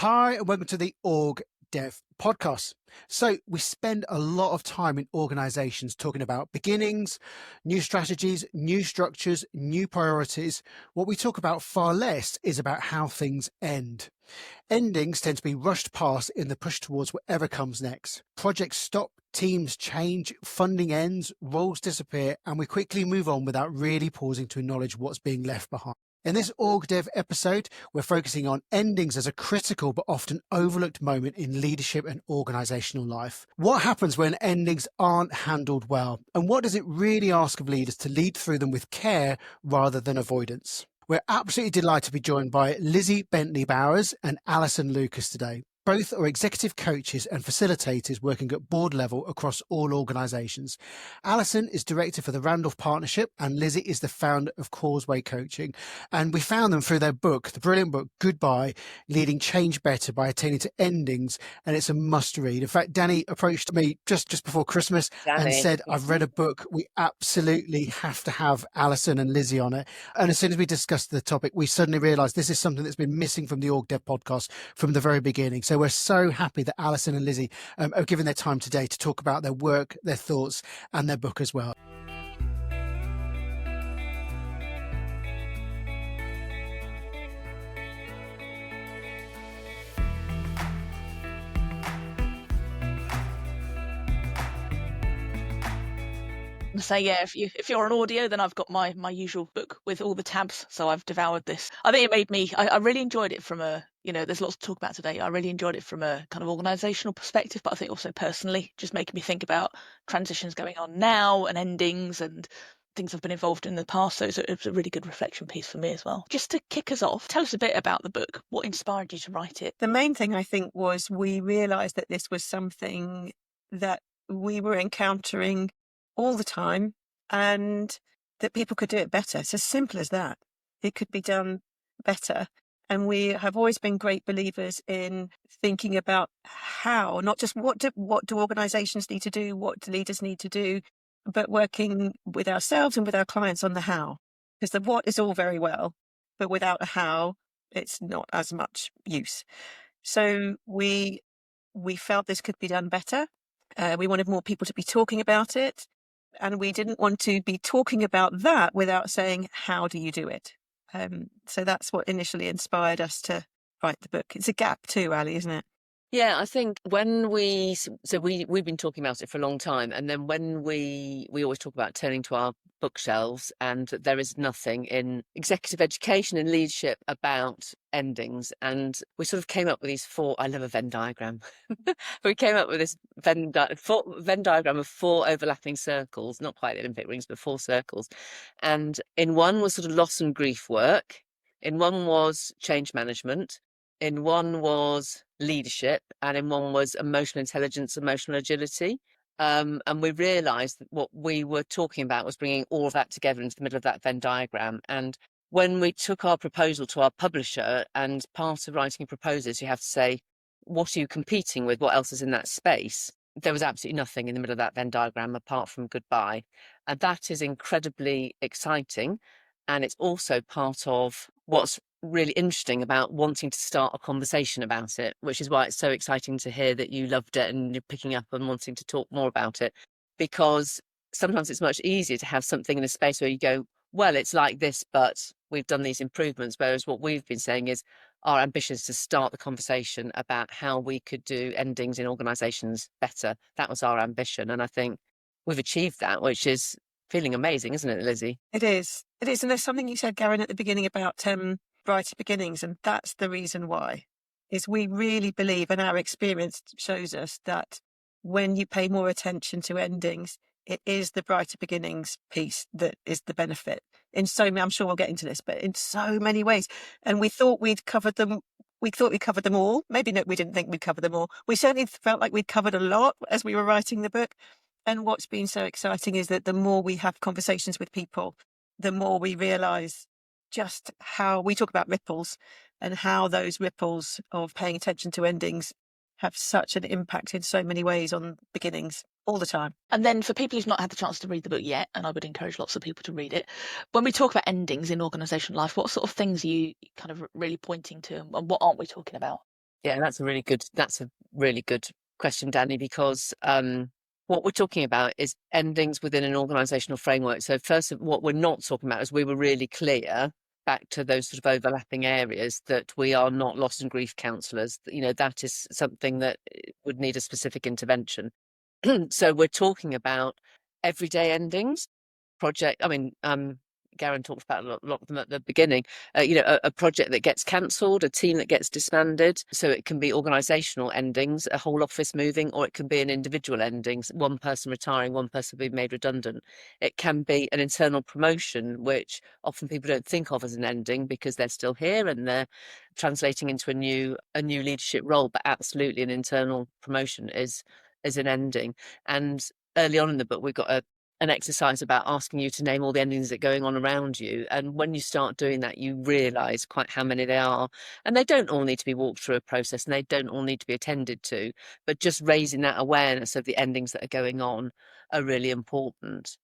Hi, and welcome to the OrgDev Podcast. So we spend a lot of time in organizations talking about beginnings, new strategies, new structures, new priorities. What we talk about far less is about how things end. Endings tend to be rushed past in the push towards whatever comes next. Projects stop, teams change, funding ends, roles disappear, and we quickly move on without really pausing to acknowledge what's being left behind. In this OrgDev episode, we're focusing on endings as a critical but often overlooked moment in leadership and organizational life. What happens when endings aren't handled well? And what does it really ask of leaders to lead through them with care rather than avoidance? We're absolutely delighted to be joined by Lizzie Bentley Bowers and Alison Lucas today. Both are executive coaches and facilitators working at board level across all organisations. Alison is director for the Randolph Partnership and Lizzie is the founder of Causeway Coaching. And we found them through their book, the brilliant book, Goodbye, Leading Change Better by Attaining to Endings. And it's a must read. In fact, Danny approached me just before Christmas and said, I've read a book. We absolutely have to have Alison and Lizzie on it. And as soon as we discussed the topic, we suddenly realised this is something that's been missing from the OrgDev podcast from the very beginning. So we're so happy that Alison and Lizzie are giving their time today to talk about their work, their thoughts, and their book as well. So yeah, if you're on audio, then I've got my usual book with all the tabs. So I've devoured this. I think it made me. I really enjoyed it from a. There's lots to talk about today. I really enjoyed it from a kind of organisational perspective, but I think also personally, just making me think about transitions going on now and endings and things I've been involved in the past. So it was a really good reflection piece for me as well. Just to kick us off, tell us a bit about the book. What inspired you to write it? The main thing I think was we realised that this was something that we were encountering all the time and that people could do it better. It's as simple as that. It could be done better. And we have always been great believers in thinking about how, not just what do organisations need to do, what do leaders need to do, but working with ourselves and with our clients on the how. Because the what is all very well, but without a how, it's not as much use. So we felt this could be done better. We wanted more people to be talking about it. And we didn't want to be talking about that without saying, how do you do it? So that's what initially inspired us to write the book. It's a gap too, Ali, isn't it? Yeah, I think when we've been talking about it for a long time, and then when we always talk about turning to our bookshelves, and there is nothing in executive education and leadership about endings, and we sort of came up with these four. I love a Venn diagram. We came up with this Venn diagram of four overlapping circles, not quite the Olympic rings, but four circles, and in one was sort of loss and grief work, in one was change management, in one was leadership, and in one was emotional intelligence, emotional agility. And we realised that what we were talking about was bringing all of that together into the middle of that Venn diagram. And when we took our proposal to our publisher, and part of writing proposals, you have to say, what are you competing with? What else is in that space? There was absolutely nothing in the middle of that Venn diagram apart from Goodbye. And that is incredibly exciting. And it's also part of what's really interesting about wanting to start a conversation about it, which is why it's so exciting to hear that you loved it and you're picking up and wanting to talk more about it, because sometimes it's much easier to have something in a space where you go, well, it's like this, but we've done these improvements. Whereas what we've been saying is our ambition is to start the conversation about how we could do endings in organisations better. That was our ambition. And I think we've achieved that, which is feeling amazing, isn't it, Lizzie? It is. It is. And there's something you said, Garen, at the beginning about brighter beginnings, and that's the reason why, is we really believe, and our experience shows us, that when you pay more attention to endings, it is the brighter beginnings piece that is the benefit. I'm sure we'll get into this, but in so many ways. And we thought we'd covered them. We thought we covered them all. Maybe we didn't think we'd cover them all. We certainly felt like we'd covered a lot as we were writing the book. And what's been so exciting is that the more we have conversations with people, the more we realise just how we talk about ripples and how those ripples of paying attention to endings have such an impact in so many ways on beginnings all the time. And then for people who've not had the chance to read the book yet, and I would encourage lots of people to read it, when we talk about endings in organisational life, what sort of things are you kind of really pointing to, and what aren't we talking about? Yeah, that's a really good question, Danny, because what we're talking about is endings within an organisational framework. So first, what we're not talking about is we were really clear back to those sort of overlapping areas that we are not loss and grief counsellors. That is something that would need a specific intervention. So we're talking about everyday endings, Garen talked about a lot of them at the beginning. A project that gets cancelled, a team that gets disbanded. So it can be organisational endings, a whole office moving, or it can be an individual endings, one person retiring, one person being made redundant. It can be an internal promotion, which often people don't think of as an ending because they're still here and they're translating into a new leadership role. But absolutely, an internal promotion is an ending. And early on in the book, we've got an exercise about asking you to name all the endings that are going on around you. And when you start doing that, you realise quite how many there are. And they don't all need to be walked through a process and they don't all need to be attended to. But just raising that awareness of the endings that are going on are really important.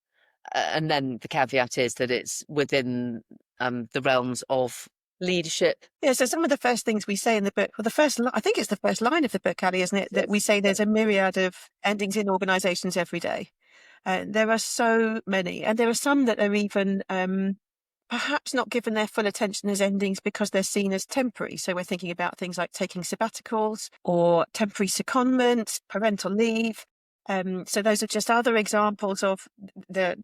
And then the caveat is that it's within the realms of leadership. Yeah, so some of the first things we say in the book, I think it's the first line of the book, Ali, isn't it? That we say there's a myriad of endings in organisations every day. There are so many, and there are some that are even perhaps not given their full attention as endings because they're seen as temporary. So we're thinking about things like taking sabbaticals or temporary secondment, parental leave. So those are just other examples of the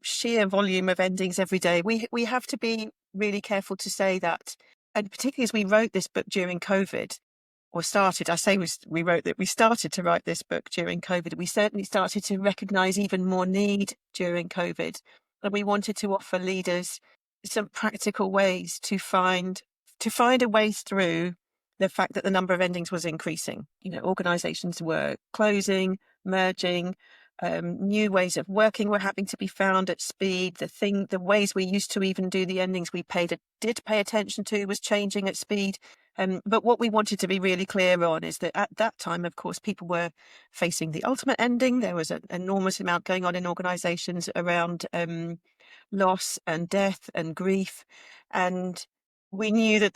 sheer volume of endings every day. We have to be really careful to say that, and particularly as we wrote this book during COVID, or started, we started to write this book during COVID. We certainly started to recognise even more need during COVID. And we wanted to offer leaders some practical ways to find a way through the fact that the number of endings was increasing. Organisations were closing, merging, new ways of working were having to be found at speed. The ways we used to even do the endings we did pay attention to was changing at speed. But what we wanted to be really clear on is that at that time, of course, people were facing the ultimate ending. There was an enormous amount going on in organisations around loss and death and grief. And we knew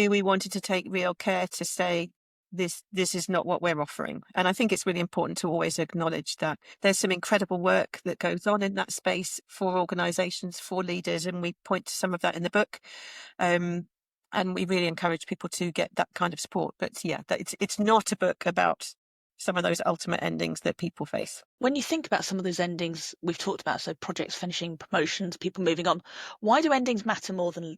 we wanted to take real care to say, this is not what we're offering. And I think it's really important to always acknowledge that there's some incredible work that goes on in that space for organisations, for leaders, and we point to some of that in the book. And we really encourage people to get that kind of support. But yeah, it's not a book about some of those ultimate endings that people face. When you think about some of those endings we've talked about, so projects finishing, promotions, people moving on, why do endings matter more than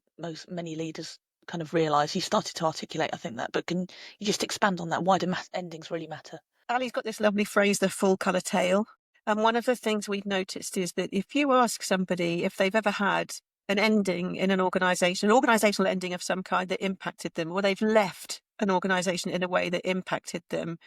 many leaders kind of realise? You started to articulate, I think, that, but can you just expand on that? Why do endings really matter? Ali's got this lovely phrase, the full colour tale. And one of the things we've noticed is that if you ask somebody if they've ever had an ending in an organisation, an organisational ending of some kind that impacted them, or they've left an organisation in a way that impacted them,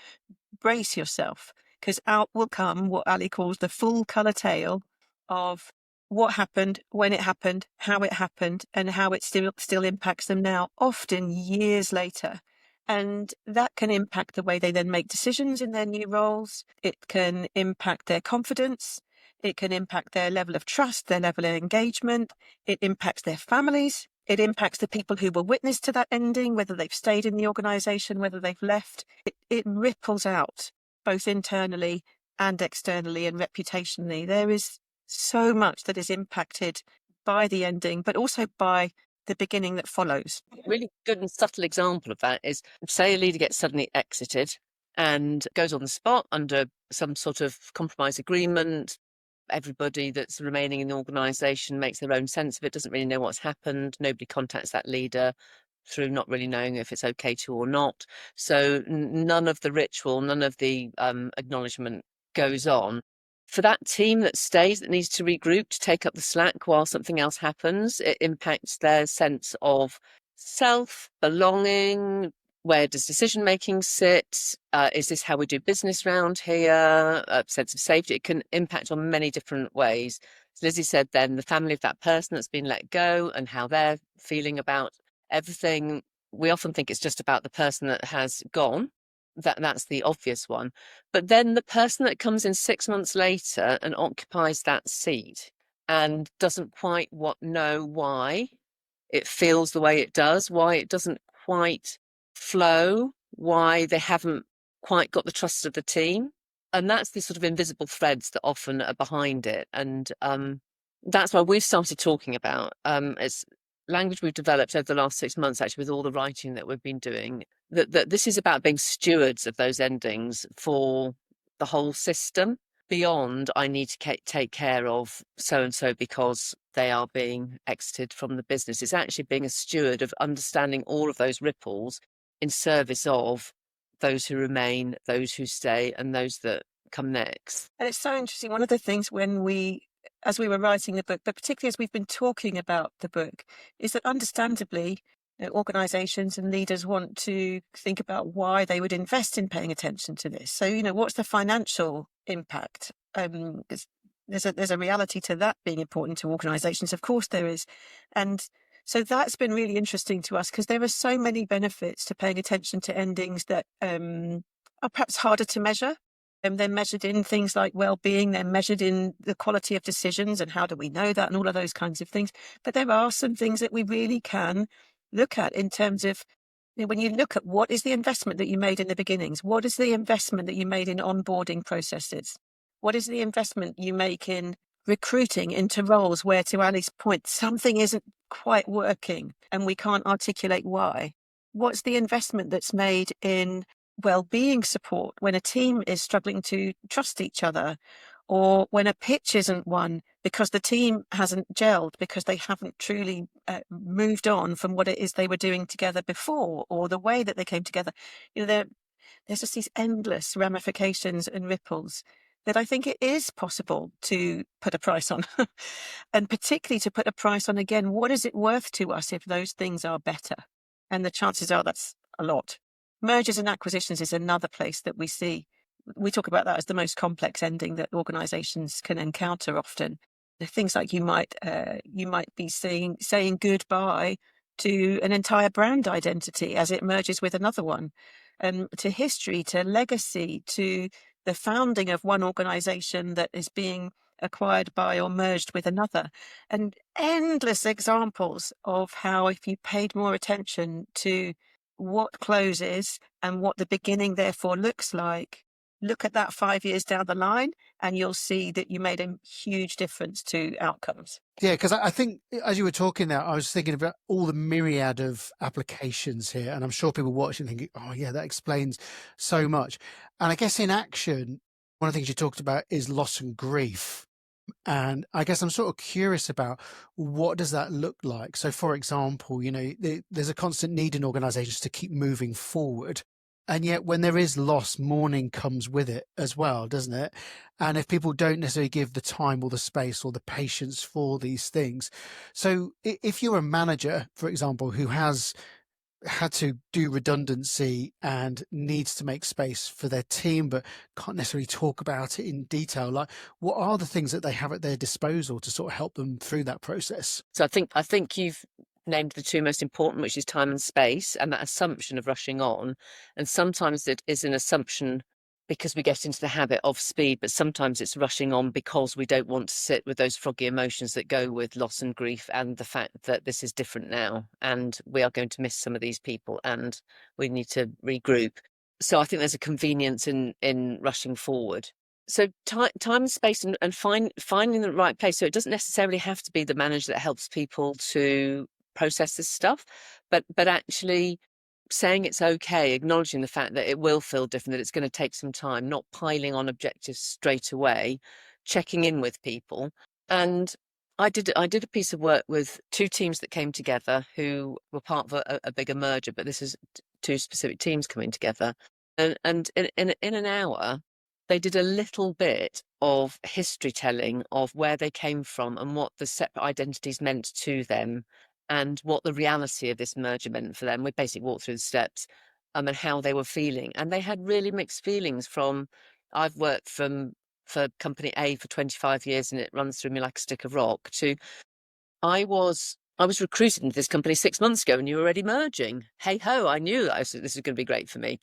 brace yourself, because out will come what Ali calls the full colour tale of what happened, when it happened, how it happened, and how it still impacts them now, often years later. And that can impact the way they then make decisions in their new roles. It can impact their confidence. It can impact their level of trust, their level of engagement. It impacts their families. It impacts the people who were witness to that ending, whether they've stayed in the organisation, whether they've left. It ripples out both internally and externally and reputationally. There is so much that is impacted by the ending, but also by the beginning that follows. Really good and subtle example of that is, say a leader gets suddenly exited and goes on the spot under some sort of compromise agreement. Everybody that's remaining in the organisation makes their own sense of it, doesn't really know what's happened. Nobody contacts that leader through not really knowing if it's okay to or not. So none of the ritual, none of the acknowledgement goes on. For that team that stays, that needs to regroup, to take up the slack while something else happens, it impacts their sense of self, belonging. Where does decision making sit? Is this how we do business around here? A sense of safety. It can impact on many different ways. As Lizzie said then, the family of that person that's been let go and how they're feeling about everything. We often think it's just about the person that has gone. That's the obvious one. But then the person that comes in 6 months later and occupies that seat and doesn't quite know why it feels the way it does, why it doesn't quite flow, why they haven't quite got the trust of the team. And that's the sort of invisible threads that often are behind it. And that's why we've started talking about it's language we've developed over the last 6 months, actually, with all the writing that we've been doing, that this is about being stewards of those endings for the whole system. Beyond, I need to take care of so-and-so because they are being exited from the business. It's actually being a steward of understanding all of those ripples in service of those who remain, those who stay, and those that come next. And it's so interesting. One of the things as we were writing the book, but particularly as we've been talking about the book, is that understandably, organisations and leaders want to think about why they would invest in paying attention to this. So, what's the financial impact? There's a reality to that being important to organisations. Of course there is. And so that's been really interesting to us because there are so many benefits to paying attention to endings that are perhaps harder to measure. They're measured in things like well-being, they're measured in the quality of decisions and how do we know that and all of those kinds of things. But there are some things that we really can look at in terms of, when you look at what is the investment that you made in the beginnings, what is the investment that you made in onboarding processes, what is the investment you make in recruiting into roles where, to Ali's point, something isn't quite working and we can't articulate why. What's the investment that's made in well-being support when a team is struggling to trust each other, or when a pitch isn't won because the team hasn't gelled, because they haven't truly moved on from what it is they were doing together before, or the way that they came together. There's just these endless ramifications and ripples that I think it is possible to put a price on. And particularly to put a price on, again, what is it worth to us if those things are better? And the chances are that's a lot. Mergers and acquisitions is another place that we see. We talk about that as the most complex ending that organisations can encounter often. The things like you might be saying goodbye to an entire brand identity as it merges with another one, to history, to legacy, to the founding of one organisation that is being acquired by or merged with another, and endless examples of how, if you paid more attention to what closes and what the beginning therefore looks like, look at that 5 years down the line and you'll see that you made a huge difference to outcomes. Yeah, because I think as you were talking there, I was thinking about all the myriad of applications here, and I'm sure people watching thinking, oh yeah, that explains so much. And I guess in action, one of the things you talked about is loss and grief. And I guess I'm sort of curious about what does that look like? So, for example, there's a constant need in organizations to keep moving forward. And yet when there is loss, mourning comes with it as well, doesn't it? And if people don't necessarily give the time or the space or the patience for these things. So if you're a manager, for example, who has had to do redundancy and needs to make space for their team, but can't necessarily talk about it in detail, like what are the things that they have at their disposal to sort of help them through that process? So I think you've named the two most important, which is time and space, and that assumption of rushing on. And sometimes it is an assumption because we get into the habit of speed, but sometimes it's rushing on because we don't want to sit with those froggy emotions that go with loss and grief and the fact that this is different now and we are going to miss some of these people and we need to regroup. So I think there's a convenience in rushing forward. So time and space and finding the right place. So it doesn't necessarily have to be the manager that helps people to process this stuff, but actually saying it's okay, acknowledging the fact that it will feel different, that it's going to take some time, not piling on objectives straight away, checking in with people. And I did a piece of work with two teams that came together who were part of a bigger merger, but this is two specific teams coming together. And in an hour, they did a little bit of history telling of where they came from and what the separate identities meant to them, and what the reality of this merger meant for them. We basically walked through the steps and how they were feeling. And they had really mixed feelings from, I've worked for company A for 25 years and it runs through me like a stick of rock, to I was recruited into this company 6 months ago and you were already merging. Hey ho, I knew that this was going to be great for me.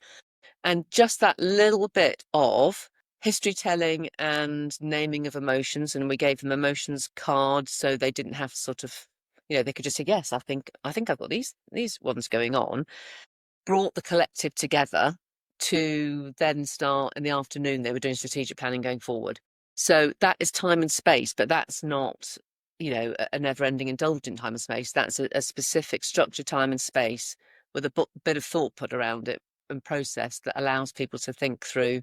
And just that little bit of history telling and naming of emotions. And we gave them emotions cards so they didn't have sort of, they could just say, yes, I think I've got these ones going on. brought the collective together to then start in the afternoon. They were doing strategic planning going forward. So that is time and space, but that's not, a never-ending indulgent time and space. That's a specific structured time and space with a bit of thought put around it and process that allows people to think through,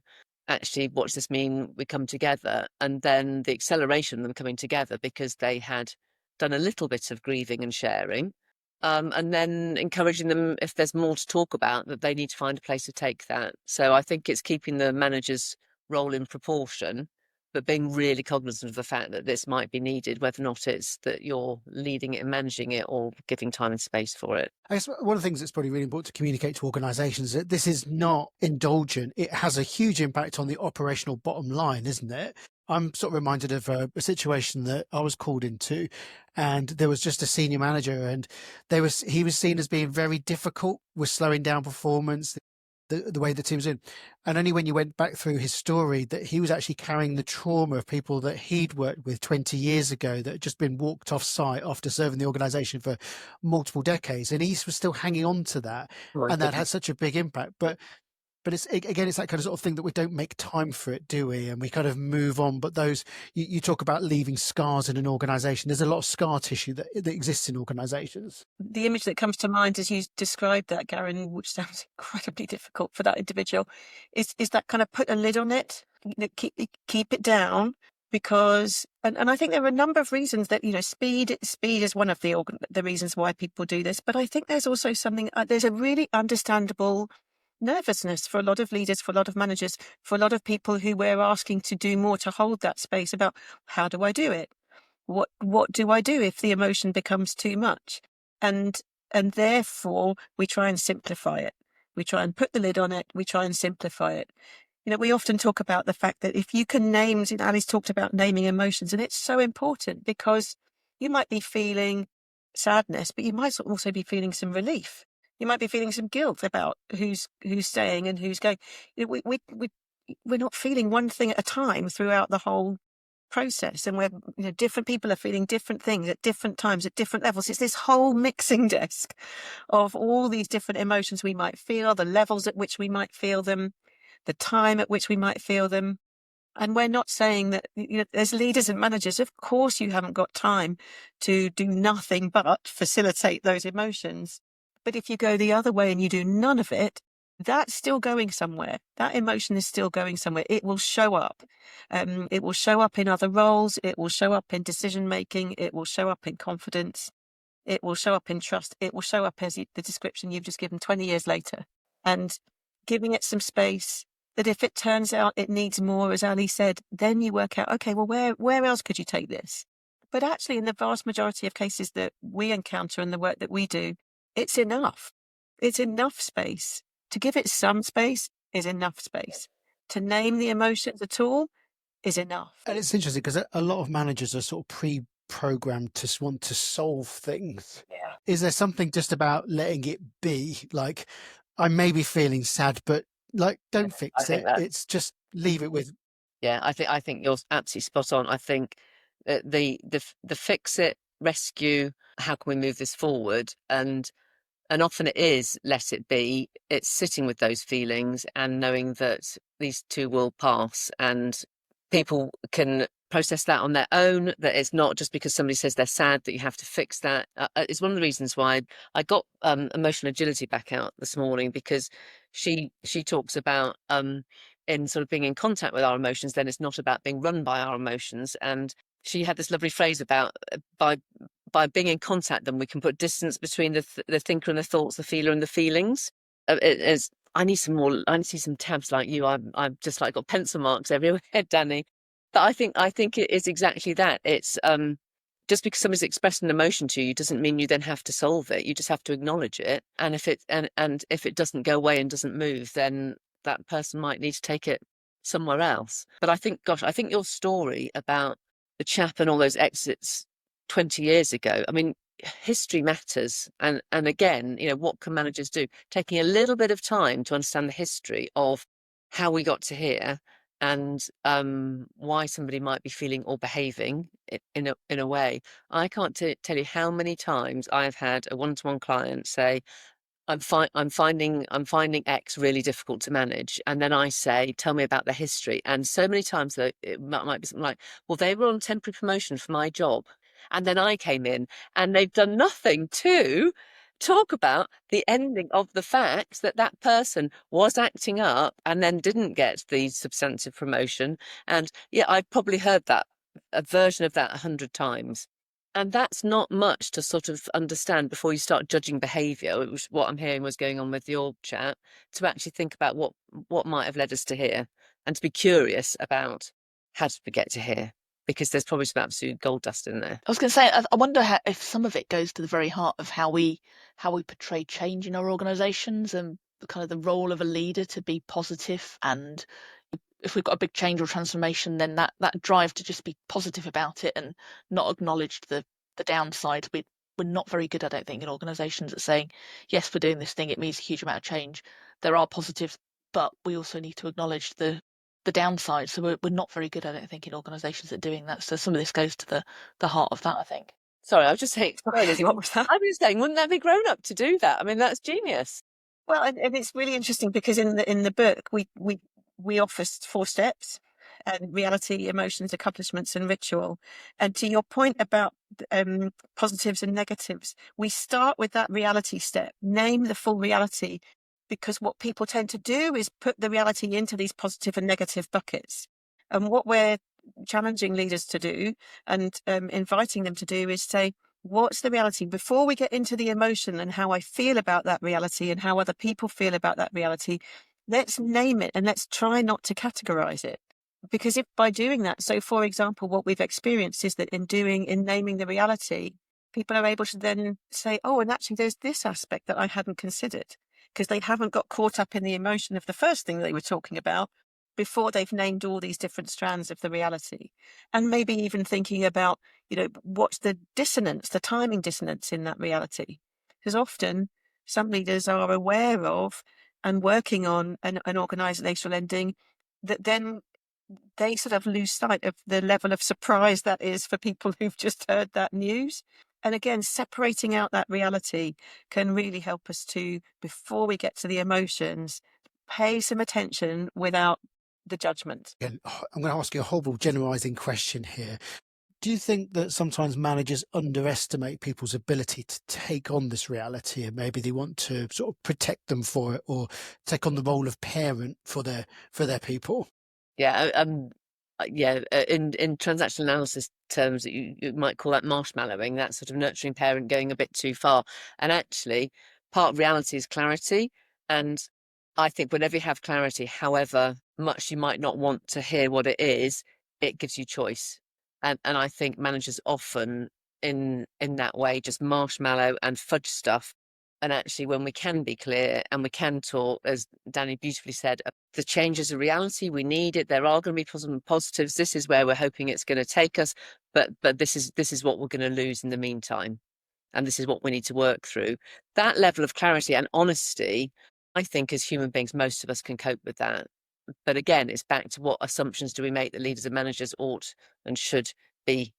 actually, what does this mean we come together? And then the acceleration of them coming together because they had done a little bit of grieving and sharing, and then encouraging them, if there's more to talk about, that they need to find a place to take that. So I think it's keeping the manager's role in proportion, but being really cognizant of the fact that this might be needed, whether or not it's that you're leading it and managing it or giving time and space for it. I guess one of the things that's probably really important to communicate to organisations is that this is not indulgent. It has a huge impact on the operational bottom line, isn't it? I'm sort of reminded of a situation that I was called into, and there was just a senior manager, and he was seen as being very difficult with slowing down performance, the way the team's in. And only when you went back through his story that he was actually carrying the trauma of people that he'd worked with 20 years ago that had just been walked off site after serving the organisation for multiple decades. And he was still hanging on to that. And that had such a big impact. But it's that kind of sort of thing that we don't make time for it, do we? And we kind of move on. But you talk about leaving scars in an organisation. There's a lot of scar tissue that exists in organisations. The image that comes to mind as you described that, Garen, which sounds incredibly difficult for that individual, is that kind of put a lid on it, keep it down. Because, and I think there are a number of reasons that, speed is one of the reasons why people do this. But I think there's also there's a really understandable nervousness for a lot of leaders, for a lot of managers, for a lot of people who we're asking to do more to hold that space about how do I do it? What do I do if the emotion becomes too much? And therefore we try and simplify it. We try and put the lid on it. We try and simplify it. We often talk about the fact that if you can name, Ali's talked about naming emotions, and it's so important because you might be feeling sadness, but you might also be feeling some relief. You might be feeling some guilt about who's staying and who's going. We're not feeling one thing at a time throughout the whole process, and we're different people are feeling different things at different times at different levels. It's this whole mixing desk of all these different emotions we might feel, the levels at which we might feel them, the time at which we might feel them. And we're not saying that, as leaders and managers, of course you haven't got time to do nothing but facilitate those emotions. But if you go the other way and you do none of it, that's still going somewhere. That emotion is still going somewhere. It will show up. It will show up in other roles. It will show up in decision making. It will show up in confidence. It will show up in trust. It will show up as the description you've just given 20 years later. And giving it some space, that if it turns out it needs more, as Ali said, then you work out, okay, well, where else could you take this? But actually, in the vast majority of cases that we encounter in the work that we do, it's enough. It's enough space. To give it some space is enough space. To name the emotions at all is enough. And it's interesting because a lot of managers are sort of pre-programmed to want to solve things. Yeah. Is there something just about letting it be? Like, I may be feeling sad, but don't fix it. It's just leave it with. Yeah, I think you're absolutely spot on. I think the fix it, rescue, how can we move this forward? And often it is let it be. It's sitting with those feelings and knowing that these too will pass, and people can process that on their own, that it's not just because somebody says they're sad that you have to fix that. It's one of the reasons why I got emotional agility back out this morning, because she talks about in sort of being in contact with our emotions, then it's not about being run by our emotions. And she had this lovely phrase about by being in contact with them, we can put distance between the thinker and the thoughts, the feeler and the feelings. I need some more. I need to see some tabs like you. I'm just got pencil marks everywhere, Danny. But I think it is exactly that. It's just because somebody's expressed an emotion to you doesn't mean you then have to solve it. You just have to acknowledge it. And if it doesn't go away and doesn't move, then that person might need to take it somewhere else. But I think your story about the chap and all those exits 20 years ago, I mean, history matters. And again, what can managers do? Taking a little bit of time to understand the history of how we got to here, and why somebody might be feeling or behaving in a way. I can't tell you how many times I've had a one-to-one client say, I'm finding X really difficult to manage, and then I say, tell me about the history. And so many times though, it might be something like, well, they were on temporary promotion for my job, and then I came in, and they've done nothing to talk about the ending of the fact that that person was acting up and then didn't get the substantive promotion. And yeah, I've probably heard a version of that 100 times. And that's not much to sort of understand before you start judging behaviour, which what I'm hearing was going on with your chat, to actually think about what might have led us to here, and to be curious about how did we get to here, because there's probably some absolute gold dust in there. I was going to say, I wonder if some of it goes to the very heart of how we portray change in our organisations, and kind of the role of a leader to be positive. And if we've got a big change or transformation, then that drive to just be positive about it and not acknowledge the downside. We're not very good, I don't think, in organisations at saying, yes, we're doing this thing, it means a huge amount of change. There are positives, but we also need to acknowledge the downside. So we're not very good, I don't think, in organisations at doing that. So some of this goes to the heart of that, I think. Sorry, I was just saying, Sorry, Lizzie, what was that? I was saying, wouldn't that be grown up to do that? I mean, that's genius. Well, and it's really interesting because in the book we offer 4 steps: and reality, emotions, accomplishments, and ritual. And to your point about positives and negatives, we start with that reality step. Name the full reality, because what people tend to do is put the reality into these positive and negative buckets. And what we're challenging leaders to do, and inviting them to do, is say, what's the reality? Before we get into the emotion and how I feel about that reality and how other people feel about that reality, let's name it and let's try not to categorize it. Because if by doing that, so for example, what we've experienced is that in naming the reality, people are able to then say, oh, and actually there's this aspect that I hadn't considered, because they haven't got caught up in the emotion of the first thing they were talking about before they've named all these different strands of the reality. And maybe even thinking about, what's the dissonance, the timing dissonance in that reality. Because often some leaders are aware of and working on an organisational ending that then they sort of lose sight of the level of surprise that is for people who've just heard that news. And again, separating out that reality can really help us to, before we get to the emotions, pay some attention without the judgment. Again, I'm going to ask you a horrible generalising question here. Do you think that sometimes managers underestimate people's ability to take on this reality, and maybe they want to sort of protect them for it, or take on the role of parent for their people? Yeah, in transactional analysis terms, you might call that marshmallowing, that sort of nurturing parent going a bit too far. And actually, part of reality is clarity. And I think whenever you have clarity, however much you might not want to hear what it is, it gives you choice. And I think managers often in that way just marshmallow and fudge stuff. And actually, when we can be clear and we can talk, as Danny beautifully said, the change is a reality. We need it. There are going to be positives. This is where we're hoping it's going to take us. But this is what we're going to lose in the meantime. And this is what we need to work through. That level of clarity and honesty, I think as human beings, most of us can cope with that. But again, it's back to what assumptions do we make that leaders and managers ought and should be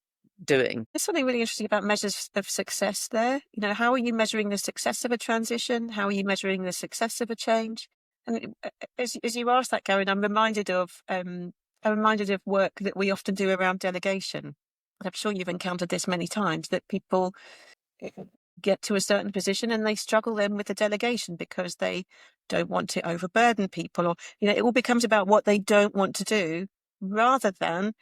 doing. There's something really interesting about measures of success there. How are you measuring the success of a transition? How are you measuring the success of a change? And as you asked that, Karen, I'm reminded of work that we often do around delegation. I'm sure you've encountered this many times, that people get to a certain position and they struggle then with the delegation because they don't want to overburden people, or it all becomes about what they don't want to do, rather than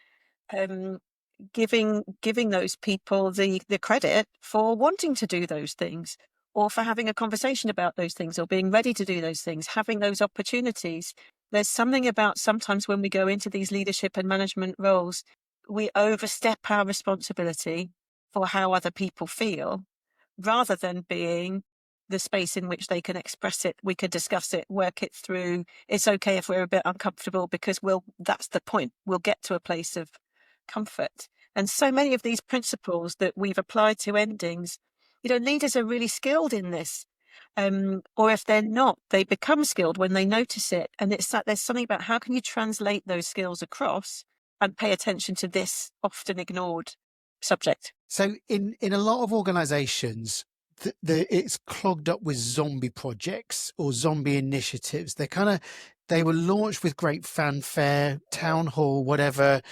giving those people the credit for wanting to do those things, or for having a conversation about those things, or being ready to do those things, having those opportunities. There's something about sometimes when we go into these leadership and management roles, we overstep our responsibility for how other people feel, rather than being the space in which they can express it, we can discuss it, work it through. It's okay if we're a bit uncomfortable, because that's the point. We'll get to a place of comfort. And so many of these principles that we've applied to endings, leaders are really skilled in this. Or if they're not, they become skilled when they notice it. And it's that there's something about how can you translate those skills across and pay attention to this often ignored subject. So in a lot of organisations, it's clogged up with zombie projects or zombie initiatives. They were launched with great fanfare, town hall, whatever.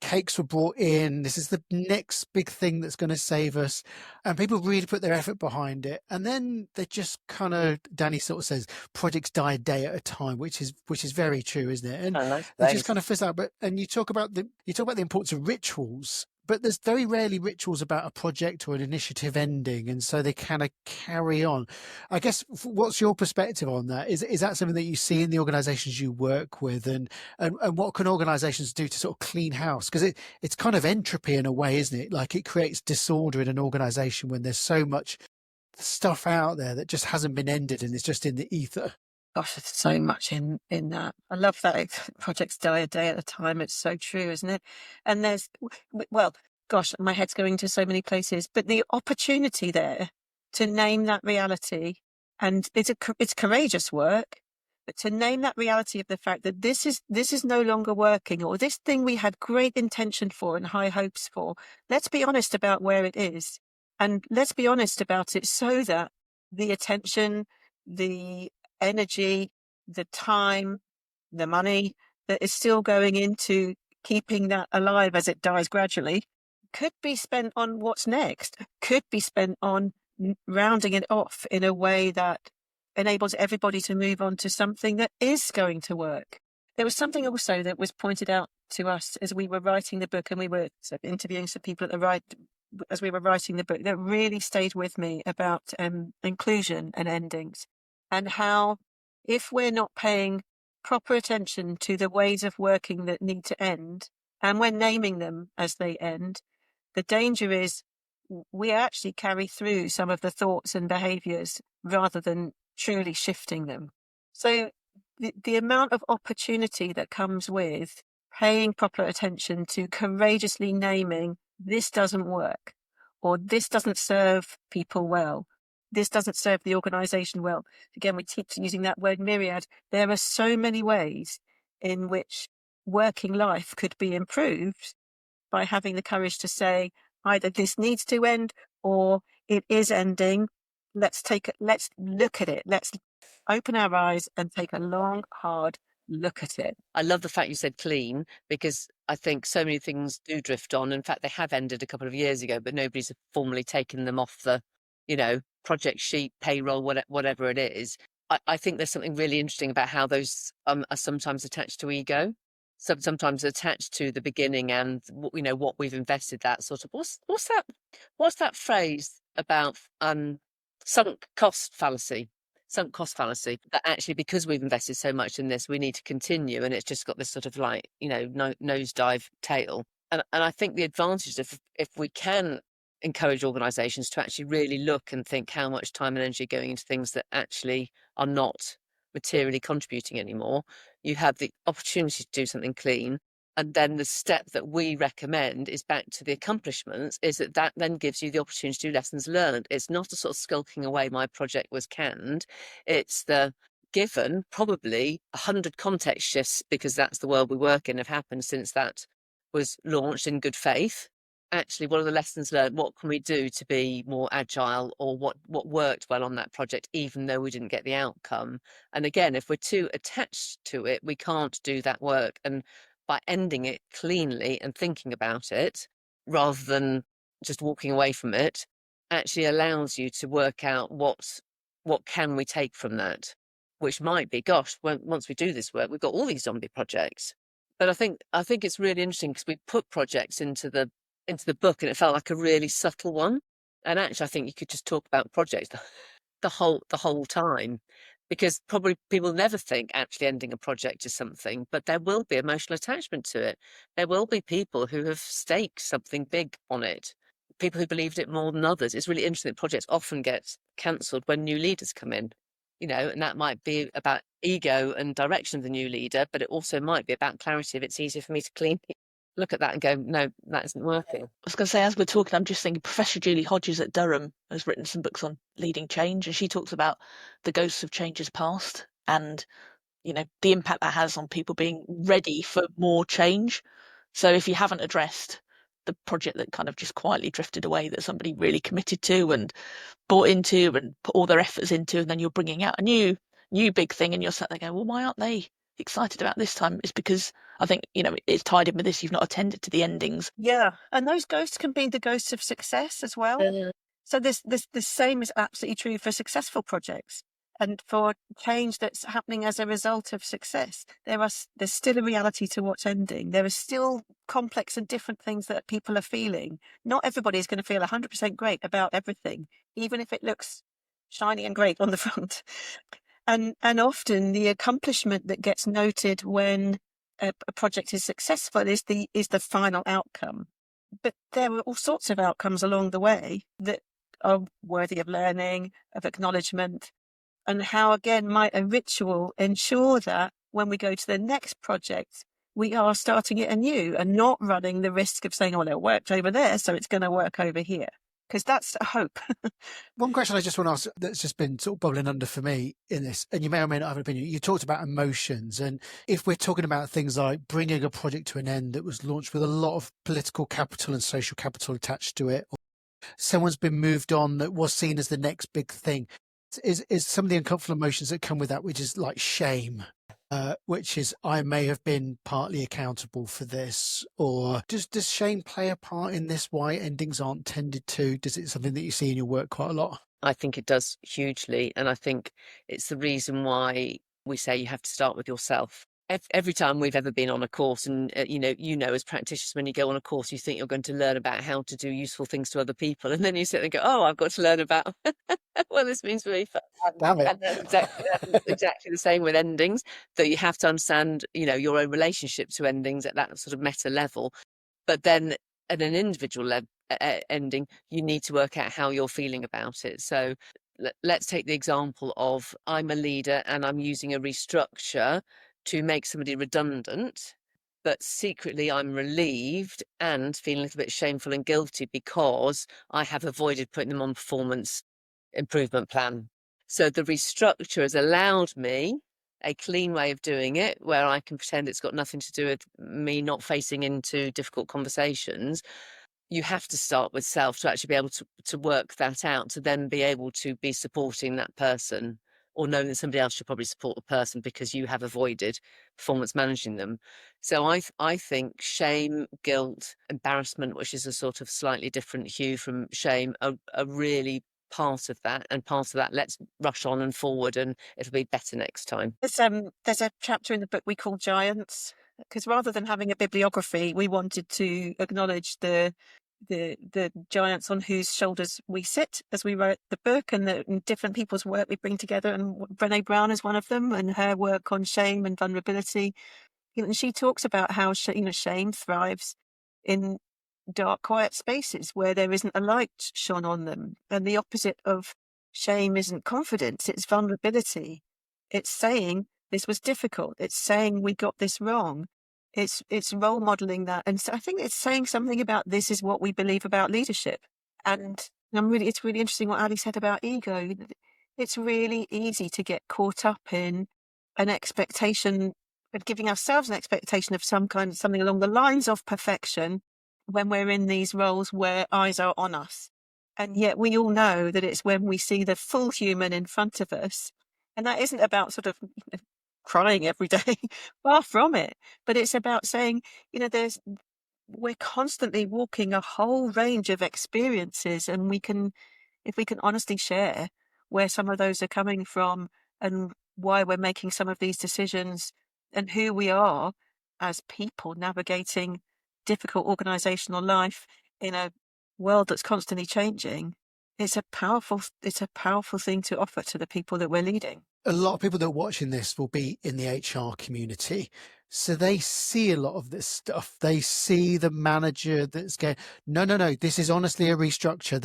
Cakes were brought in. This is the next big thing that's going to save us. And people really put their effort behind it. And then they just kind of, Danny sort of says, projects die a day at a time, which is very true, isn't it? And it just kind of fizzles out. And you talk about the importance of rituals, but there's very rarely rituals about a project or an initiative ending. And so they kind of carry on. I guess, what's your perspective on that? Is that something that you see in the organizations you work with? And what can organizations do to sort of clean house? Because it's kind of entropy in a way, isn't it? Like, it creates disorder in an organization when there's so much stuff out there that just hasn't been ended and it's just in the ether. Gosh, there's so much in that. I love that projects die a day at a time. It's so true, isn't it? And there's, well, gosh, my head's going to so many places, but the opportunity there to name that reality, and it's courageous work, but to name that reality of the fact that this is no longer working, or this thing we had great intention for and high hopes for, let's be honest about where it is. And let's be honest about it so that the attention, the energy, the time, the money that is still going into keeping that alive as it dies gradually could be spent on what's next, could be spent on rounding it off in a way that enables everybody to move on to something that is going to work. There was something also that was pointed out to us as we were writing the book, and we were interviewing some people as we were writing the book, that really stayed with me about inclusion and endings. And how, if we're not paying proper attention to the ways of working that need to end, and we're naming them as they end, the danger is we actually carry through some of the thoughts and behaviours rather than truly shifting them. So the amount of opportunity that comes with paying proper attention to courageously naming, this doesn't work, or this doesn't serve people well, this doesn't serve the organisation well. Again, we keep using that word myriad. There are so many ways in which working life could be improved by having the courage to say, either this needs to end or it is ending. Let's look at it. Let's open our eyes and take a long, hard look at it. I love the fact you said clean, because I think so many things do drift on. In fact, they have ended a couple of years ago, but nobody's formally taken them off the, project sheet, payroll, whatever it is. I think there's something really interesting about how those are sometimes attached to ego. Sometimes attached to the beginning and what we've invested. That sort of what's that phrase about sunk cost fallacy? Sunk cost fallacy. That actually, because we've invested so much in this, we need to continue, and it's just got this sort of nosedive tail. And I think the advantage of, if we can encourage organisations to actually really look and think how much time and energy going into things that actually are not materially contributing anymore, you have the opportunity to do something clean. And then the step that we recommend is back to the accomplishments, is that then gives you the opportunity to do lessons learned. It's not a sort of skulking away, my project was canned. It's the given probably 100 context shifts, because that's the world we work in, have happened since that was launched in good faith. Actually, what are the lessons learned? What can we do to be more agile, or what worked well on that project, even though we didn't get the outcome? And again, if we're too attached to it, we can't do that work. And by ending it cleanly and thinking about it, rather than just walking away from it, actually allows you to work out what can we take from that, which might be, gosh, once we do this work, we've got all these zombie projects. But I think it's really interesting, because we put projects into the book, and it felt like a really subtle one. And actually, I think you could just talk about projects the whole time, because probably people never think actually ending a project is something, but there will be emotional attachment to it. There will be people who have staked something big on it, people who believed it more than others. It's really interesting that projects often get cancelled when new leaders come in, and that might be about ego and direction of the new leader, but it also might be about clarity. If it's easier for me to look at that and go, no, that isn't working. I was going to say, as we're talking, I'm just thinking Professor Julie Hodges at Durham has written some books on leading change, and she talks about the ghosts of changes past and, the impact that has on people being ready for more change. So if you haven't addressed the project that kind of just quietly drifted away, that somebody really committed to and bought into and put all their efforts into, and then you're bringing out a new big thing, and you're sat there going, well, why aren't they excited about this time? It's because I think, it's tied in with this. You've not attended to the endings. Yeah, and those ghosts can be the ghosts of success as well. So the same is absolutely true for successful projects and for change that's happening as a result of success. There's still a reality to what's ending. There are still complex and different things that people are feeling. Not everybody is going to feel 100% great about everything, even if it looks shiny and great on the front. And often the accomplishment that gets noted when a project is successful is the final outcome. But there were all sorts of outcomes along the way that are worthy of learning, of acknowledgement, and how, again, might a ritual ensure that when we go to the next project, we are starting it anew and not running the risk of saying, oh, well, it worked over there, so it's going to work over here. Because that's a hope. One question I just want to ask that's just been sort of bubbling under for me in this, and you may or may not have an opinion. You talked about emotions, and if we're talking about things like bringing a project to an end that was launched with a lot of political capital and social capital attached to it, or someone's been moved on that was seen as the next big thing, is some of the uncomfortable emotions that come with that, which is like shame. Which is, I may have been partly accountable for this, or does shame play a part in this? Why endings aren't tended to? Is it something that you see in your work quite a lot? I think it does hugely, and I think it's the reason why we say you have to start with yourself. Every time we've ever been on a course, and as practitioners, when you go on a course, you think you're going to learn about how to do useful things to other people, and then you sit there and go, "Oh, I've got to learn about what this means for me." Damn it! And that's exactly the same with endings. That you have to understand, your own relationship to endings at that sort of meta level, but then at an individual ending, you need to work out how you're feeling about it. So let's take the example of I'm a leader and I'm using a restructure to make somebody redundant, but secretly I'm relieved and feeling a little bit shameful and guilty because I have avoided putting them on performance improvement plan. So the restructure has allowed me a clean way of doing it where I can pretend it's got nothing to do with me not facing into difficult conversations. You have to start with self to actually be able to work that out, to then be able to be supporting that person, or knowing that somebody else should probably support the person because you have avoided performance managing them. So I think shame, guilt, embarrassment, which is a sort of slightly different hue from shame, are really part of that. And part of that, let's rush on and forward and it'll be better next time. There's a chapter in the book we call Giants, because rather than having a bibliography, we wanted to acknowledge the giants on whose shoulders we sit as we wrote the book, and the different people's work we bring together. And Brené Brown is one of them, and her work on shame and vulnerability. And she talks about how shame thrives in dark, quiet spaces where there isn't a light shone on them. And the opposite of shame isn't confidence; it's vulnerability. It's saying this was difficult. It's saying we got this wrong. It's role modeling that, and so I think it's saying something about this is what we believe about leadership. And it's really interesting what Ali said about ego. It's really easy to get caught up in an expectation, of giving ourselves an expectation of something along the lines of perfection when we're in these roles where eyes are on us. And yet we all know that it's when we see the full human in front of us, and that isn't about sort of crying every day, far from it, but it's about saying, we're constantly walking a whole range of experiences, and if we can honestly share where some of those are coming from and why we're making some of these decisions and who we are as people navigating difficult organisational life in a world that's constantly changing, it's a powerful thing to offer to the people that we're leading. A lot of people that are watching this will be in the HR community. So they see a lot of this stuff. They see the manager that's going, no, this is honestly a restructure.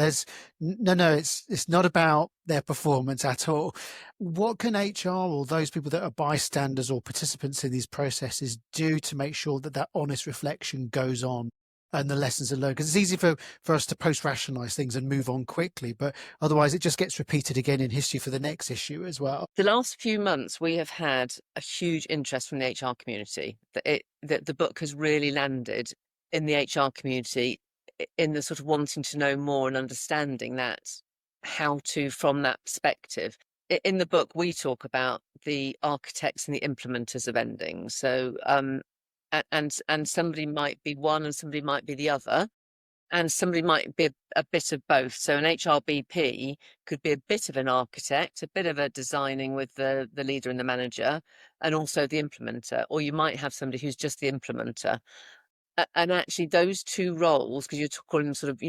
It's not about their performance at all. What can HR or those people that are bystanders or participants in these processes do to make sure that honest reflection goes on and the lessons are learned? Because it's easy for us to post-rationalise things and move on quickly, but otherwise it just gets repeated again in history for the next issue as well. The last few months, we have had a huge interest from the HR community. That the book has really landed in the HR community in the sort of wanting to know more and understanding that, how to, from that perspective. In the book, we talk about the architects and the implementers of endings. So, and somebody might be one and somebody might be the other, and somebody might be a bit of both. So an HRBP could be a bit of an architect, a bit of a designing with the leader and the manager, and also the implementer. Or you might have somebody who's just the implementer. And actually those two roles, because you're calling them sort of,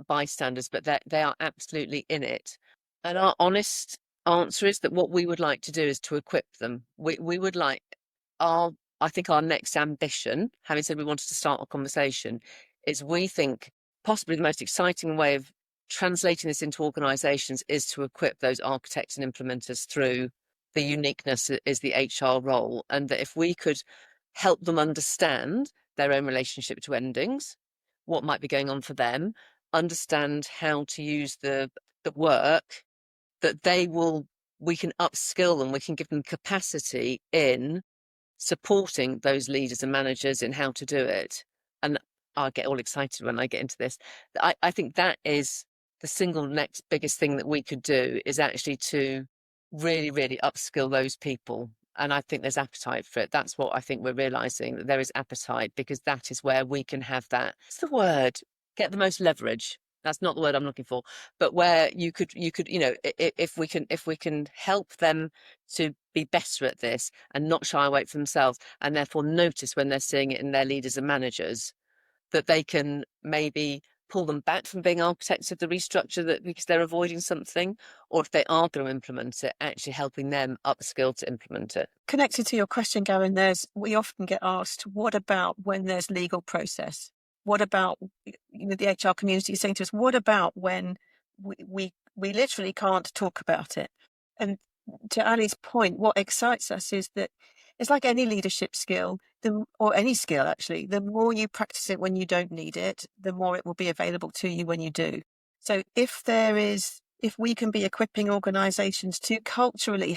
bystanders, but they are absolutely in it. And our honest answer is that what we would like to do is to equip them. We would like I think our next ambition, having said we wanted to start a conversation, is we think possibly the most exciting way of translating this into organisations is to equip those architects and implementers through the uniqueness that is the HR role. And that if we could help them understand their own relationship to endings, what might be going on for them, understand how to use the work, that we can upskill them, we can give them capacity in supporting those leaders and managers in how to do it. And I get all excited when I get into this. I think that is the single next biggest thing that we could do, is actually to really, really upskill those people. And I think there's appetite for it. That's what I think we're realising, that there is appetite, because that is where we can have that. What's the word? Get the most leverage. That's not the word I'm looking for, but where you could, if we can help them to be better at this and not shy away from themselves, and therefore notice when they're seeing it in their leaders and managers, that they can maybe pull them back from being architects of the restructure that because they're avoiding something, or if they are going to implement it, actually helping them upskill to implement it. Connected to your question, Gavin, we often get asked, what about when there's legal process? What about, the HR community is saying to us, what about when we literally can't talk about it? And to Ali's point, what excites us is that it's like any leadership skill, or any skill actually, the more you practice it when you don't need it, the more it will be available to you when you do. So if we can be equipping organisations to culturally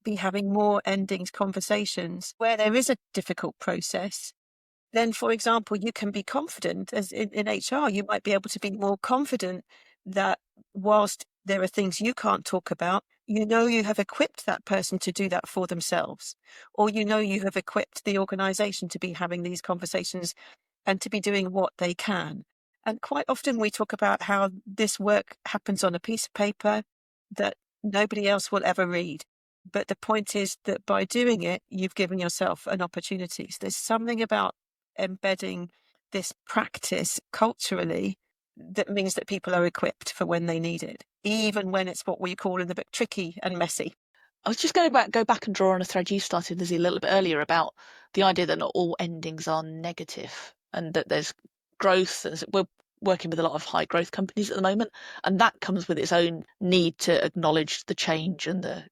be having more endings conversations where there is a difficult process, then, for example, you can be confident, as in HR, you might be able to be more confident that whilst there are things you can't talk about, you have equipped that person to do that for themselves, or you have equipped the organisation to be having these conversations and to be doing what they can. And quite often we talk about how this work happens on a piece of paper that nobody else will ever read. But the point is that by doing it, you've given yourself an opportunity. So there's something about embedding this practice culturally that means that people are equipped for when they need it, even when it's what we call in the book tricky and messy. I was just going to go back and draw on a thread you started, Lizzie, a little bit earlier about the idea that not all endings are negative, and that there's growth. We're working with a lot of high growth companies at the moment, and that comes with its own need to acknowledge the change and the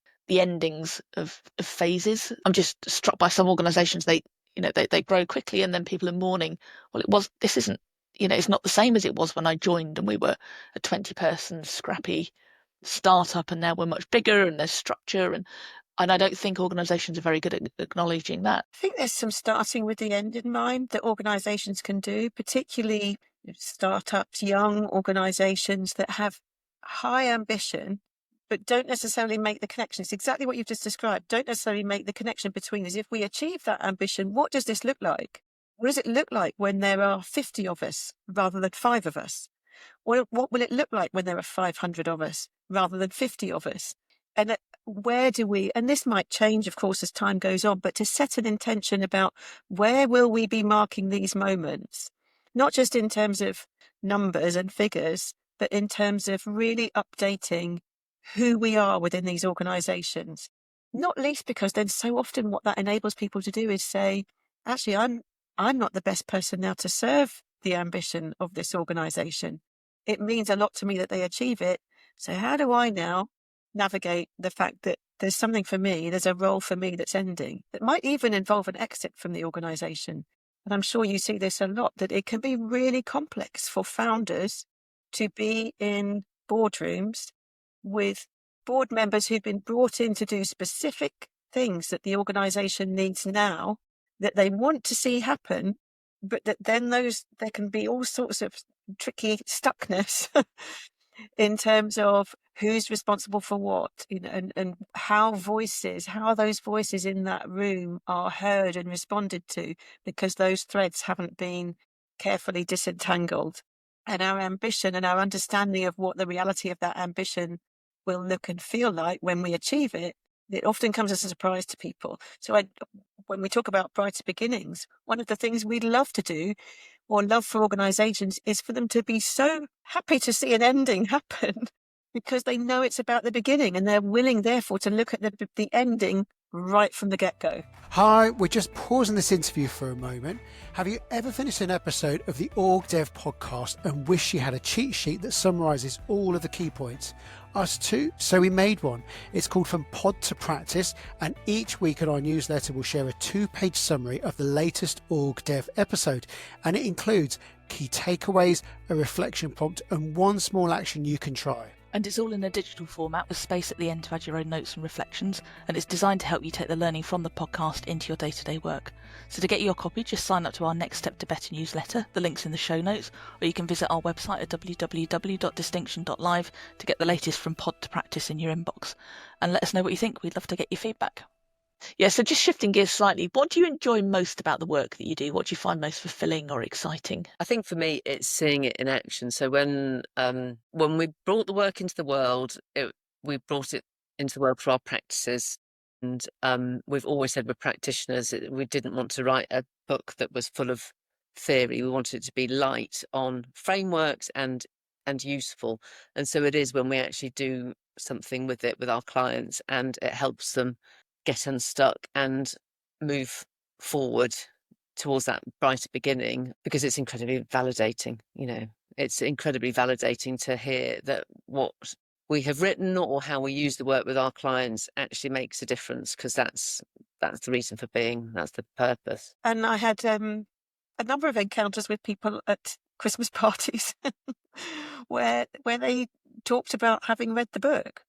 endings of phases. I'm just struck by some organisations, they grow quickly and then people are mourning, this isn't, it's not the same as it was when I joined and we were a 20-person scrappy startup, and now we're much bigger and there's structure, and I don't think organisations are very good at acknowledging that. I think there's some starting with the end in mind that organisations can do, particularly startups, young organisations that have high ambition but don't necessarily make the connection. It's exactly what you've just described. Don't necessarily make the connection between us. If we achieve that ambition, what does this look like? What does it look like when there are 50 of us rather than 5 of us? What will it look like when there are 500 of us rather than 50 of us? And where do we, and this might change, of course, as time goes on, but to set an intention about where will we be marking these moments, not just in terms of numbers and figures, but in terms of really updating who we are within these organisations. Not least because then so often what that enables people to do is say, actually, I'm not the best person now to serve the ambition of this organisation. It means a lot to me that they achieve it. So how do I now navigate the fact that there's something for me, there's a role for me that's ending, that might even involve an exit from the organisation? And I'm sure you see this a lot, that it can be really complex for founders to be in boardrooms with board members who've been brought in to do specific things that the organisation needs now, that they want to see happen, but that then there can be all sorts of tricky stuckness in terms of who's responsible for what, and how those voices in that room are heard and responded to, because those threads haven't been carefully disentangled. And our ambition and our understanding of what the reality of that ambition will look and feel like when we achieve it, it often comes as a surprise to people. So when we talk about brighter beginnings, one of the things we'd love to do, or love for organisations, is for them to be so happy to see an ending happen because they know it's about the beginning, and they're willing, therefore, to look at the ending right from the get-go. Hi, we're just pausing this interview for a moment. Have you ever finished an episode of the OrgDev podcast and wish you had a cheat sheet that summarises all of the key points? Us too, so we made one. It's called From Pod to Practice, and each week in our newsletter we'll share a 2-page summary of the latest OrgDev episode, and it includes key takeaways, a reflection prompt, and one small action you can try. And it's all in a digital format with space at the end to add your own notes and reflections, and it's designed to help you take the learning from the podcast into your day-to-day work. So to get your copy, just sign up to our Next Step to Better newsletter. The link's in the show notes, or you can visit our website at www.distinction.live to get the latest From Pod to Practice in your inbox. And let us know what you think. We'd love to get your feedback. Yeah, so just shifting gears slightly, what do you enjoy most about the work that you do? What do you find most fulfilling or exciting? I think for me, it's seeing it in action. So when we brought the work into the world, we brought it into the world for our practices. And we've always said we're practitioners. We didn't want to write a book that was full of theory. We wanted it to be light on frameworks and useful. And so it is when we actually do something with it with our clients, and it helps them get unstuck and move forward towards that brighter beginning, because it's incredibly validating. It's incredibly validating to hear that what we have written or how we use the work with our clients actually makes a difference, because that's the reason for being, that's the purpose. And I had a number of encounters with people at Christmas parties where they talked about having read the book